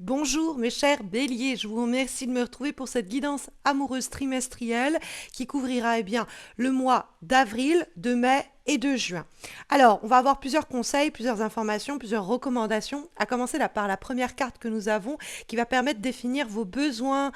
Bonjour mes chers béliers, je vous remercie de me retrouver pour cette guidance amoureuse trimestrielle qui couvrira le mois d'avril, de mai et de juin. Alors, on va avoir plusieurs conseils, plusieurs informations, plusieurs recommandations, à commencer par la première carte que nous avons qui va permettre de définir vos besoins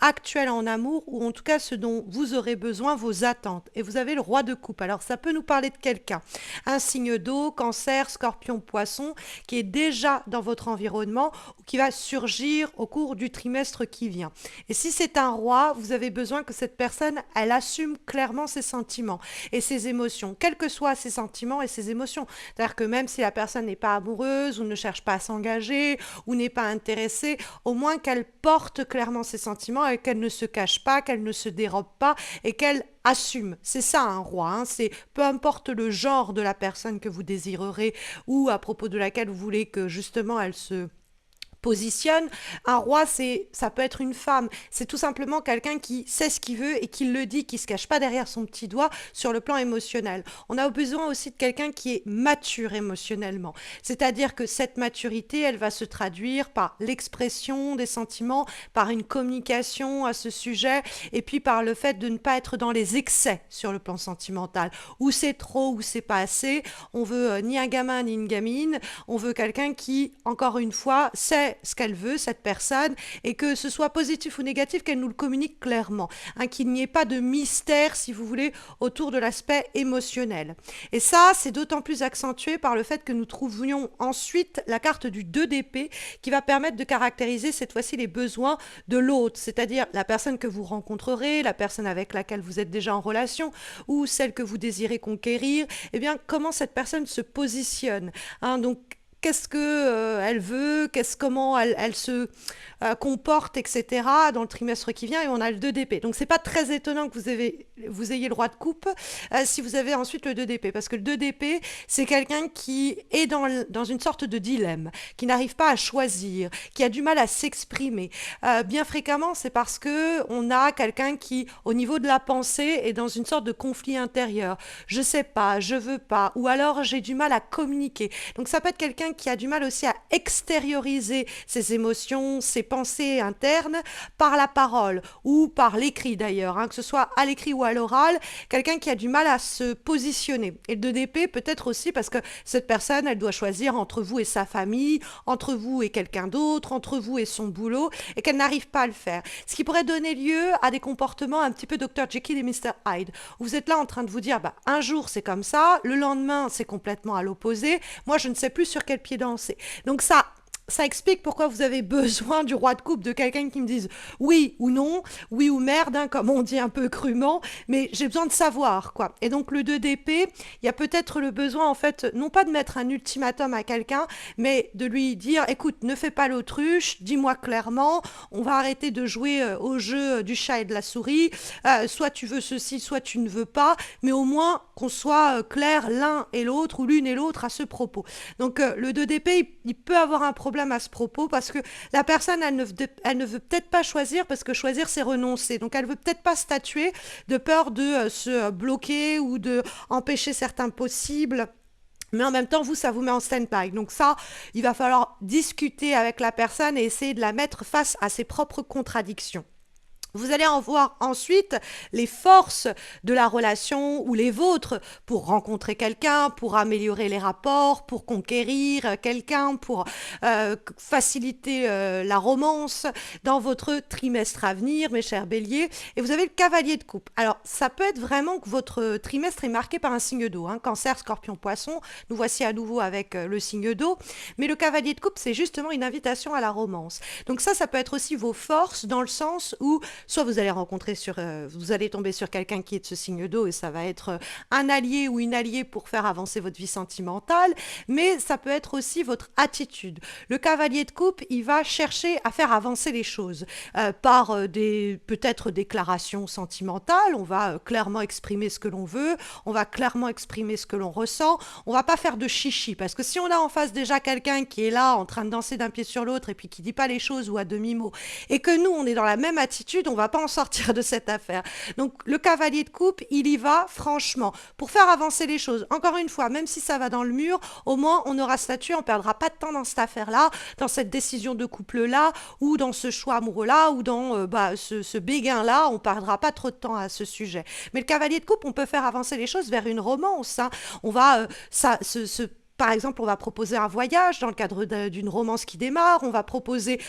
actuels en amour ou en tout cas ce dont vous aurez besoin, vos attentes. Et vous avez le roi de coupe. Alors, ça peut nous parler de quelqu'un, un signe d'eau, cancer, scorpion, poisson, qui est déjà dans votre environnement ou qui va surgir au cours du trimestre qui vient. Et si c'est un roi, vous avez besoin que cette personne, elle assume clairement ses sentiments et ses émotions, quels que soient ses sentiments et ses émotions. C'est-à-dire que même si la personne n'est pas amoureuse ou ne cherche pas à s'engager ou n'est pas intéressée, au moins qu'elle porte clairement ses sentiments et qu'elle ne se cache pas, qu'elle ne se dérobe pas et qu'elle assume. C'est ça un roi, hein. C'est peu importe le genre de la personne que vous désirerez ou à propos de laquelle vous voulez que justement elle se positionne. Un roi, ça peut être une femme. C'est tout simplement quelqu'un qui sait ce qu'il veut et qui le dit, qui se cache pas derrière son petit doigt sur le plan émotionnel. On a besoin aussi de quelqu'un qui est mature émotionnellement. C'est-à-dire que cette maturité, elle va se traduire par l'expression des sentiments, par une communication à ce sujet et puis par le fait de ne pas être dans les excès sur le plan sentimental. Où c'est trop, où c'est pas assez. On veut ni un gamin ni une gamine. On veut quelqu'un qui, encore une fois, sait ce qu'elle veut, cette personne, et que ce soit positif ou négatif, qu'elle nous le communique clairement, hein, qu'il n'y ait pas de mystère, si vous voulez, autour de l'aspect émotionnel. Et ça, c'est d'autant plus accentué par le fait que nous trouvions ensuite la carte du 2 d'épée qui va permettre de caractériser cette fois-ci les besoins de l'autre, c'est-à-dire la personne que vous rencontrerez, la personne avec laquelle vous êtes déjà en relation ou celle que vous désirez conquérir, eh bien, comment cette personne se positionne, hein, donc qu'est-ce que elle veut, comment elle se comporte, etc. dans le trimestre qui vient et on a le 2 d'épée. Donc c'est pas très étonnant que vous ayez le roi de coupe si vous avez ensuite le 2 d'épée parce que le 2 d'épée c'est quelqu'un qui est dans une sorte de dilemme, qui n'arrive pas à choisir, qui a du mal à s'exprimer. Bien fréquemment c'est parce que on a quelqu'un qui au niveau de la pensée est dans une sorte de conflit intérieur. Je sais pas, je veux pas ou alors j'ai du mal à communiquer. Donc ça peut être quelqu'un qui a du mal aussi à extérioriser ses émotions, ses pensées internes par la parole ou par l'écrit d'ailleurs, hein, que ce soit à l'écrit ou à l'oral, quelqu'un qui a du mal à se positionner. Et le 2 d'épée peut-être aussi parce que cette personne, elle doit choisir entre vous et sa famille, entre vous et quelqu'un d'autre, entre vous et son boulot, et qu'elle n'arrive pas à le faire. Ce qui pourrait donner lieu à des comportements un petit peu Dr. Jekyll et Mr. Hyde. Vous êtes là en train de vous dire, un jour c'est comme ça, le lendemain c'est complètement à l'opposé, moi je ne sais plus sur quel pied danser. Donc ça explique pourquoi vous avez besoin du roi de coupe, de quelqu'un qui me dise oui ou non, oui ou merde, hein, comme on dit un peu crûment, mais j'ai besoin de savoir, quoi. Et donc le 2 d'épée, il y a peut-être le besoin, en fait, non pas de mettre un ultimatum à quelqu'un, mais de lui dire, écoute, ne fais pas l'autruche, dis-moi clairement, on va arrêter de jouer au jeu du chat et de la souris, soit tu veux ceci, soit tu ne veux pas, mais au moins qu'on soit clair l'un et l'autre, ou l'une et l'autre à ce propos. Donc le 2 d'épée, il peut avoir un problème à ce propos parce que la personne, elle ne veut peut-être pas choisir parce que choisir, c'est renoncer. Donc, elle veut peut-être pas statuer de peur de se bloquer ou de empêcher certains possibles. Mais en même temps, vous, ça vous met en stand-by. Donc ça, il va falloir discuter avec la personne et essayer de la mettre face à ses propres contradictions. Vous allez en voir ensuite les forces de la relation ou les vôtres pour rencontrer quelqu'un, pour améliorer les rapports, pour conquérir quelqu'un, pour faciliter la romance dans votre trimestre à venir, mes chers béliers. Et vous avez le cavalier de coupe. Alors, ça peut être vraiment que votre trimestre est marqué par un signe d'eau, hein, cancer, scorpion, poisson. Nous voici à nouveau avec le signe d'eau. Mais le cavalier de coupe, c'est justement une invitation à la romance. Donc ça peut être aussi vos forces dans le sens où soit vous allez tomber sur quelqu'un qui est de ce signe d'eau et ça va être un allié ou une alliée pour faire avancer votre vie sentimentale, mais ça peut être aussi votre attitude. Le cavalier de coupe, il va chercher à faire avancer les choses par des peut-être déclarations sentimentales. On va clairement exprimer ce que l'on veut, on va clairement exprimer ce que l'on ressent. On va pas faire de chichi parce que si on a en face déjà quelqu'un qui est là en train de danser d'un pied sur l'autre et puis qui dit pas les choses ou à demi-mot et que nous on est dans la même attitude, on va pas en sortir de cette affaire. Donc le cavalier de coupe, il y va franchement pour faire avancer les choses. Encore une fois, même si ça va dans le mur, au moins on aura statué, on perdra pas de temps dans cette affaire-là, dans cette décision de couple-là, ou dans ce choix amoureux-là, ou dans ce béguin-là, on perdra pas trop de temps à ce sujet. Mais le cavalier de coupe, on peut faire avancer les choses vers une romance, hein. On va par exemple, on va proposer un voyage dans le cadre d'une romance qui démarre, on va proposer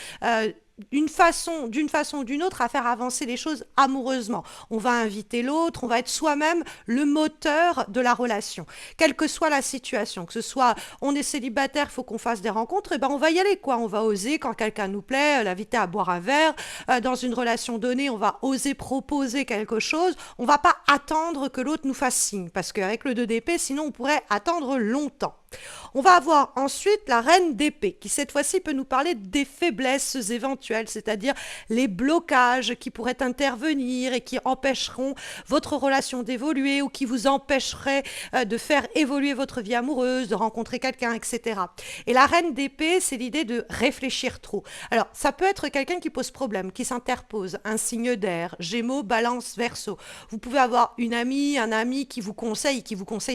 d'une façon ou d'une autre, à faire avancer les choses amoureusement. On va inviter l'autre, on va être soi-même le moteur de la relation. Quelle que soit la situation, que ce soit on est célibataire, il faut qu'on fasse des rencontres, et ben on va y aller, quoi. On va oser, quand quelqu'un nous plaît, l'inviter à boire un verre. Dans une relation donnée, on va oser proposer quelque chose. On va pas attendre que l'autre nous fasse signe, parce qu'avec le 2 d'épée, sinon on pourrait attendre longtemps. On va avoir ensuite la reine d'épée, qui cette fois-ci peut nous parler des faiblesses éventuelles, c'est-à-dire les blocages qui pourraient intervenir et qui empêcheront votre relation d'évoluer ou qui vous empêcheraient de faire évoluer votre vie amoureuse, de rencontrer quelqu'un, etc. Et la reine d'épée, c'est l'idée de réfléchir trop. Alors, ça peut être quelqu'un qui pose problème, qui s'interpose, un signe d'air, Gémeaux, Balance, Verseau. Vous pouvez avoir une amie, un ami qui vous conseille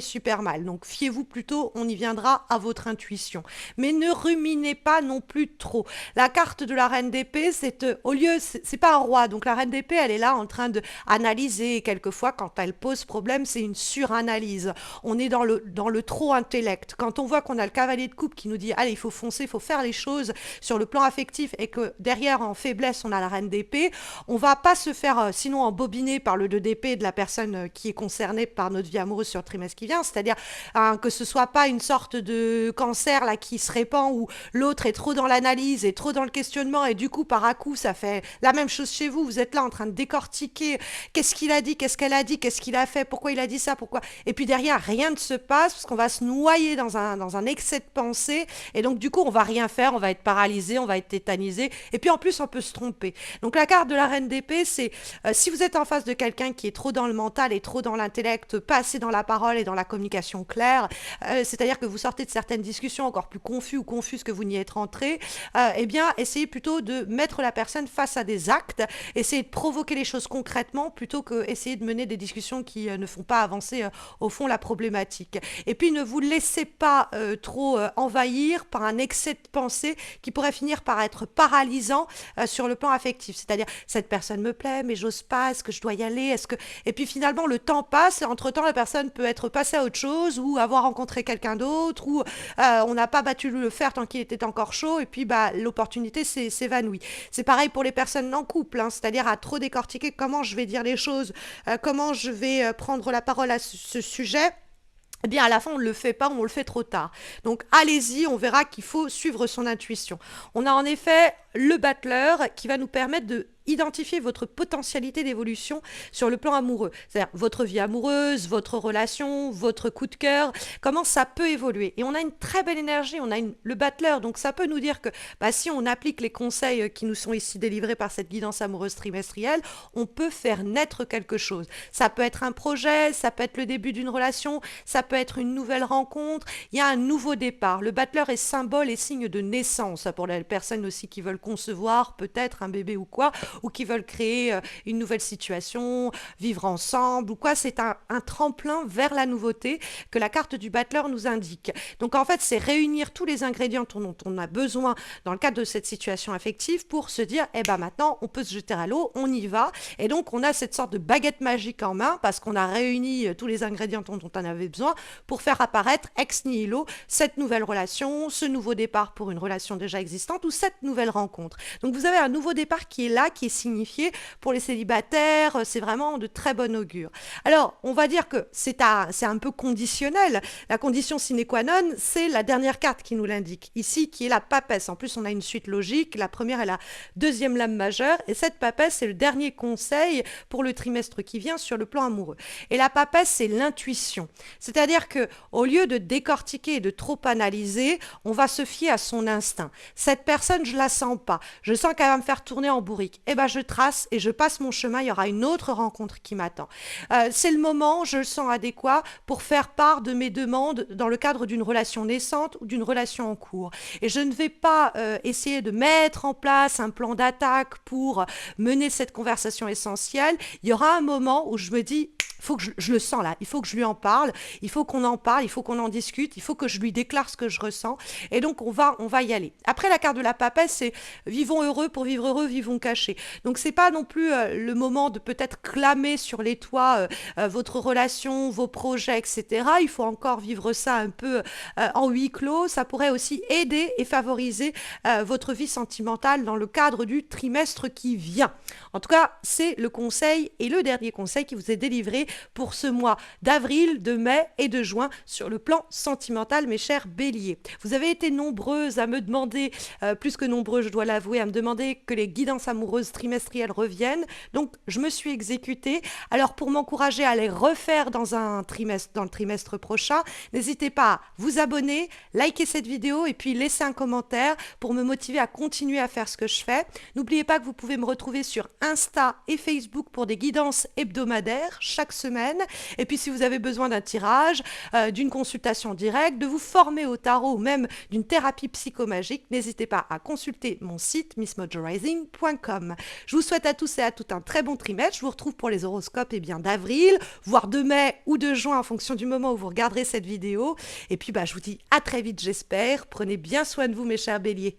super mal. Donc, fiez-vous plutôt, on y viendra, à votre intuition. Mais ne ruminez pas non plus trop. La carte de la reine d'épée, c'est pas un roi. Donc la reine d'épée, elle est là en train de analyser. Et quelquefois, quand elle pose problème, c'est une suranalyse. On est dans le trop intellect. Quand on voit qu'on a le cavalier de coupe qui nous dit, allez, il faut foncer, il faut faire les choses sur le plan affectif et que derrière, en faiblesse, on a la reine d'épée, on va pas se faire, sinon embobiner par le 2 d'épée de la personne qui est concernée par notre vie amoureuse sur le trimestre qui vient. C'est-à-dire que ce soit pas une sorte de cancer là qui se répand où l'autre est trop dans l'analyse et trop dans le questionnement et du coup par à coup ça fait la même chose chez vous. Vous êtes là en train de décortiquer qu'est-ce qu'il a dit, qu'est-ce qu'elle a dit, qu'est-ce qu'il a fait, pourquoi il a dit ça, pourquoi. Et puis derrière rien ne se passe parce qu'on va se noyer dans un excès de pensée et donc du coup on va rien faire, on va être paralysé, on va être tétanisé et puis en plus on peut se tromper. Donc la carte de la reine d'épée c'est si vous êtes en face de quelqu'un qui est trop dans le mental et trop dans l'intellect, pas assez dans la parole et dans la communication claire, c'est-à-dire que vous sortez de certaines discussions encore plus confus ou confuses que vous n'y êtes rentré, eh bien, essayez plutôt de mettre la personne face à des actes, essayez de provoquer les choses concrètement plutôt que essayer de mener des discussions qui ne font pas avancer au fond la problématique. Et puis, ne vous laissez pas trop envahir par un excès de pensée qui pourrait finir par être paralysant sur le plan affectif. C'est-à-dire, cette personne me plaît, mais j'ose pas, est-ce que je dois y aller, est-ce que... Et puis finalement, le temps passe et entre-temps, la personne peut être passée à autre chose ou avoir rencontré quelqu'un d'autre ou on n'a pas battu le fer tant qu'il était encore chaud et puis l'opportunité s'évanouit. C'est pareil pour les personnes en couple, hein, c'est-à-dire à trop décortiquer comment je vais dire les choses, comment je vais prendre la parole à ce sujet. Eh bien, à la fin, on ne le fait pas ou on le fait trop tard. Donc, allez-y, on verra qu'il faut suivre son intuition. On a en effet le battleur qui va nous permettre de identifier votre potentialité d'évolution sur le plan amoureux. C'est-à-dire votre vie amoureuse, votre relation, votre coup de cœur, comment ça peut évoluer. Et on a une très belle énergie, on a le battleur, donc ça peut nous dire que si on applique les conseils qui nous sont ici délivrés par cette guidance amoureuse trimestrielle, on peut faire naître quelque chose. Ça peut être un projet, ça peut être le début d'une relation, ça peut être une nouvelle rencontre, il y a un nouveau départ. Le battleur est symbole et signe de naissance pour les personnes aussi qui veulent concevoir peut-être un bébé ou quoi, ou qui veulent créer une nouvelle situation, vivre ensemble ou quoi. C'est un tremplin vers la nouveauté que la carte du battleur nous indique. Donc en fait, c'est réunir tous les ingrédients dont on a besoin dans le cadre de cette situation affective pour se dire, maintenant, on peut se jeter à l'eau, on y va. Et donc, on a cette sorte de baguette magique en main parce qu'on a réuni tous les ingrédients dont on avait besoin pour faire apparaître ex nihilo cette nouvelle relation, ce nouveau départ pour une relation déjà existante ou cette nouvelle rencontre. Donc, vous avez un nouveau départ qui est là, qui est signifié pour les célibataires. C'est vraiment de très bon augure. Alors, on va dire que c'est un peu conditionnel. La condition sine qua non, c'est la dernière carte qui nous l'indique. Ici, qui est la papesse. En plus, on a une suite logique. La première est la deuxième lame majeure. Et cette papesse, c'est le dernier conseil pour le trimestre qui vient sur le plan amoureux. Et la papesse, c'est l'intuition. C'est-à-dire que au lieu de décortiquer et de trop analyser, on va se fier à son instinct. Cette personne, je la sens pas. Je sens qu'elle va me faire tourner en bourrique. eh ben, je trace et je passe mon chemin. Il y aura une autre rencontre qui m'attend. C'est le moment, je le sens adéquat pour faire part de mes demandes dans le cadre d'une relation naissante ou d'une relation en cours. Et je ne vais pas essayer de mettre en place un plan d'attaque pour mener cette conversation essentielle. Il y aura un moment où je me dis, faut que je le sens là, il faut que je lui en parle, il faut qu'on en parle, il faut qu'on en discute, il faut que je lui déclare ce que je ressens. Et donc on va y aller. Après, la carte de la papesse, c'est vivons heureux pour vivre heureux, vivons cachés. Donc c'est pas non plus le moment de peut-être clamer sur les toits votre relation, vos projets, etc. Il faut encore vivre ça un peu en huis clos. Ça pourrait aussi aider et favoriser votre vie sentimentale dans le cadre du trimestre qui vient. En tout cas, c'est le conseil et le dernier conseil qui vous est délivré pour ce mois d'avril, de mai et de juin sur le plan sentimental, mes chers béliers. Vous avez été nombreuses à me demander, plus que nombreux, je dois l'avouer, à me demander que les guidances amoureuses trimestrielles reviennent. Donc, je me suis exécutée. Alors, pour m'encourager à les refaire dans le trimestre prochain, n'hésitez pas à vous abonner, liker cette vidéo et puis laisser un commentaire pour me motiver à continuer à faire ce que je fais. N'oubliez pas que vous pouvez me retrouver sur Insta et Facebook pour des guidances hebdomadaires chaque semaine. Et puis si vous avez besoin d'un tirage, d'une consultation directe, de vous former au tarot ou même d'une thérapie psychomagique, n'hésitez pas à consulter mon site missmojorising.com. Je vous souhaite à tous et à toutes un très bon trimestre. Je vous retrouve pour les horoscopes d'avril, voire de mai ou de juin en fonction du moment où vous regarderez cette vidéo. Et puis je vous dis à très vite, j'espère. Prenez bien soin de vous, mes chers béliers.